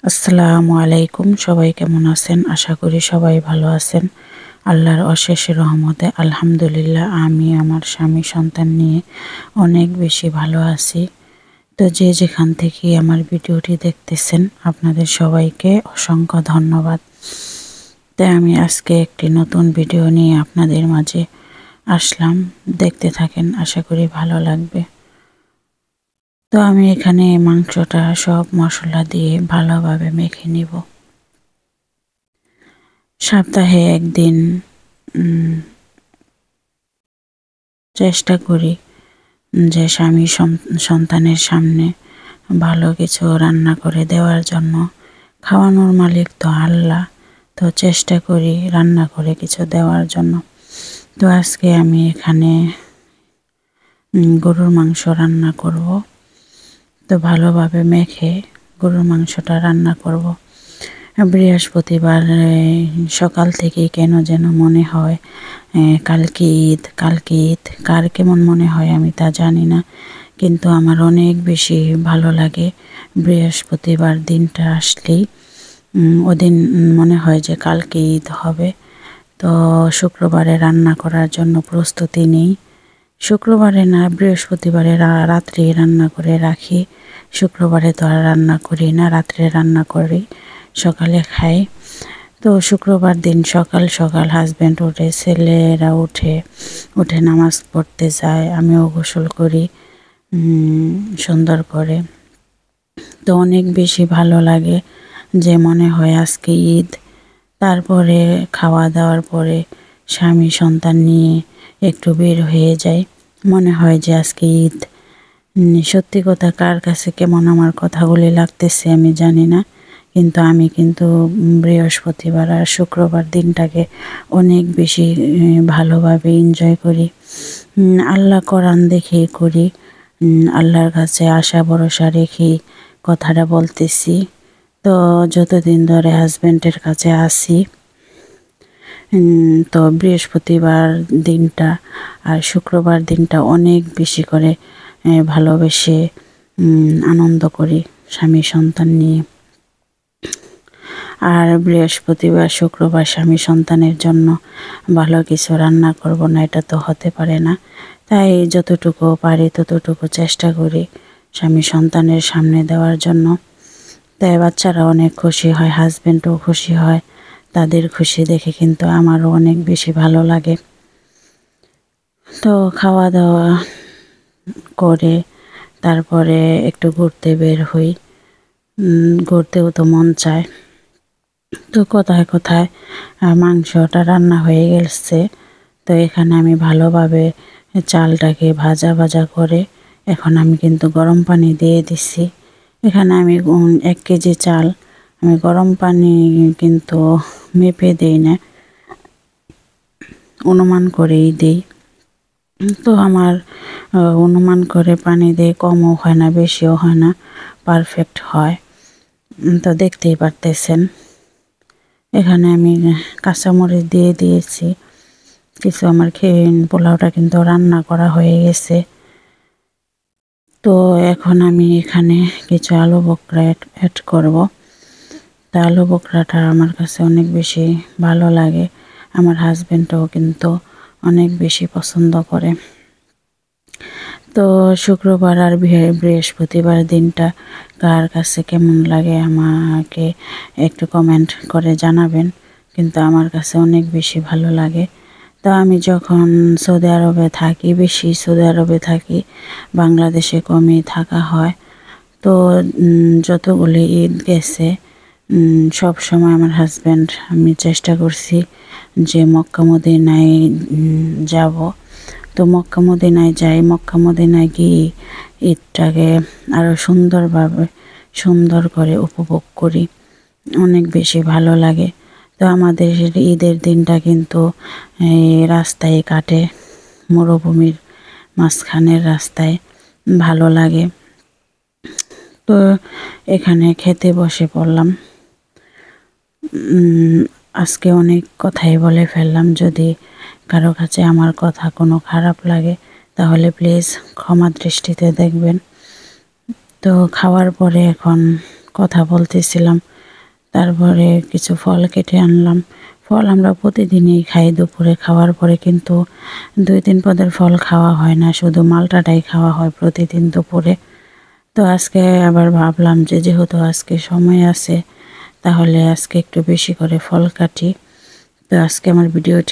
আসসালামু আলাইকুম। সবাই কেমন আছেন? আশা করি সবাই ভালো আছেন। আল্লাহর অশেষ রহমতে আলহামদুলিল্লাহ আমি আমার স্বামী সন্তান নিয়ে অনেক বেশি ভালো আছি। তো যে যেখান থেকে আমার ভিডিওটি দেখতেছেন আপনাদের সবাইকে অসংখ্য ধন্যবাদ। তাই আমি আজকে একটি নতুন ভিডিও নিয়ে আপনাদের মাঝে আসলাম। দেখতে থাকেন, আশা করি ভালো লাগবে। তো আমি এখানে মাংসটা সব মশলা দিয়ে ভালোভাবে মেখে নিব। সপ্তাহে একদিন চেষ্টা করি যে স্বামী সন্তানের সামনে ভালো কিছু রান্না করে দেওয়ার জন্য। খাওয়ানোর মালিক তো আল্লাহ, তো চেষ্টা করি রান্না করে কিছু দেওয়ার জন্য। তো আজকে আমি এখানে গরুর মাংস রান্না করব। তো ভালোভাবে মেখে গরুর মাংসটা রান্না করব। বৃহস্পতিবার সকাল থেকেই কেন যেন মনে হয় কালকে ঈদ। কার কেমন মনে হয় আমি তা জানি না, কিন্তু আমার অনেক বেশি ভালো লাগে। বৃহস্পতিবার দিনটা আসলেই ওদিন মনে হয় যে কালকে ঈদ হবে। তো শুক্রবারে রান্না করার জন্য প্রস্তুতি নেই। শুক্রবারে না, বৃহস্পতিবারে রাত্রে রান্না করে রাখি। শুক্রবারে তো আর রান্না করি না, রাত্রে রান্না করি, সকালে খাই। তো শুক্রবার দিন সকাল সকাল হাজব্যান্ড উঠে, ছেলেরা উঠে নামাজ পড়তে যায়, আমিও গোসল করি সুন্দর করে। তো অনেক বেশি ভালো লাগে যে মনে হয় আজকে ঈদ। তারপরে খাওয়া দাওয়ার পরে স্বামী সন্তান নিয়ে একটু বের হয়ে যায়, মনে হয় যে আজকে ঈদ। সত্যি কথা, কার কাছে কেমন আমার কথাগুলি লাগতেছে আমি জানি না, কিন্তু আমি বৃহস্পতিবার আর শুক্রবার দিনটাকে অনেক বেশি ভালোভাবে এনজয় করি। আল্লাহ কোরআন দেখেই করি, আল্লাহর কাছে আশা ভরসা রেখেই কথাটা বলতেছি। তো যতদিন ধরে হাজব্যান্ডের কাছে আসি, তো বৃহস্পতিবার দিনটা আর শুক্রবার দিনটা অনেক বেশি করে ভালোবেসে আনন্দ করি স্বামী সন্তান নিয়ে। আর বৃহস্পতিবার শুক্রবার স্বামী সন্তানের জন্য ভালো কিছু রান্না করব না, এটা তো হতে পারে না। তাই যতটুকু পারি ততটুকু চেষ্টা করি স্বামী সন্তানের সামনে দেওয়ার জন্য। তাই বাচ্চারা অনেক খুশি হয়, হাজব্যান্ডও খুশি হয়। তাদের খুশি দেখে কিন্তু আমারও অনেক বেশি ভালো লাগে। তো খাওয়া দাওয়া করে তারপরে একটু ঘুরতে বের হই। ঘুরতেও তো মন চায়। তো কোথায় কোথায় মাংসটা রান্না হয়ে গেছে। তো এখানে আমি ভালোভাবে চালটাকে ভাজা ভাজা করে এখন আমি কিন্তু গরম পানি দিয়ে দিছি। এখানে আমি 1 কেজি চাল আমি গরম পানি কিন্তু মেপে দিই না, অনুমান করেই দিই। তো আমার অনুমান করে পানি দিয়ে কমও হয় না, বেশিও হয় না, পারফেক্ট হয়। তো দেখতেই পারতেছেন এখানে আমি কাঁচামরিচ দিয়ে দিয়েছি কিছু। আমার পোলাওটা কিন্তু রান্না করা হয়ে গেছে। তো এখন আমি এখানে কিছু আলু বকরা অ্যাড করব। তা আলু বকরাটা আমার কাছে অনেক বেশি ভালো লাগে, আমার হাজব্যান্ডও কিন্তু অনেক বেশি পছন্দ করে। তো শুক্রবার আর বৃহস্পতিবার দিনটা কার কাছে কেমন লাগে আমাকে একটু কমেন্ট করে জানাবেন, কিন্তু আমার কাছে অনেক বেশি ভালো লাগে। তো আমি যখন সৌদি আরবে থাকি, বেশি সৌদি আরবে থাকি, বাংলাদেশে কমই থাকা হয়। তো যতগুলি ঈদ গেছে সব সময় আমার হাজব্যান্ড, আমি চেষ্টা করছি যে মক্কা মদিনায় যাব। তো মক্কা মদিনায় যাই, মক্কা মদিনায় গিয়ে ঈদটাকে আরও সুন্দর করে উপভোগ করি, অনেক বেশি ভালো লাগে। তো আমাদের ঈদের দিনটা কিন্তু রাস্তায় কাটে, মরুভূমির মাঝখানের রাস্তায়, ভালো লাগে। তো এখানে খেতে বসে পড়লাম। আজকে অনেক কথাই বলে ফেললাম, যদি কারো কাছে আমার কথা কোনো খারাপ লাগে তাহলে প্লিজ ক্ষমা দৃষ্টিতে দেখবেন। তো খাওয়ার পরে এখন কথা বলতেছিলাম তারপরে কিছু ফল কেটে আনলাম। ফল আমরা প্রতিদিনই খাই, দুপুরে খাওয়ার পরে কিন্তু 2-3 পদের ফল খাওয়া হয় না, শুধু মালটাটাই খাওয়া হয় প্রতিদিন দুপুরে। তো আজকে আবার ভাবলাম যে যেহেতু আজকে সময় আছে তাহলে আজকে একটু বেশি করে ফল কাটি। তো আজকে আমার ভিডিওটি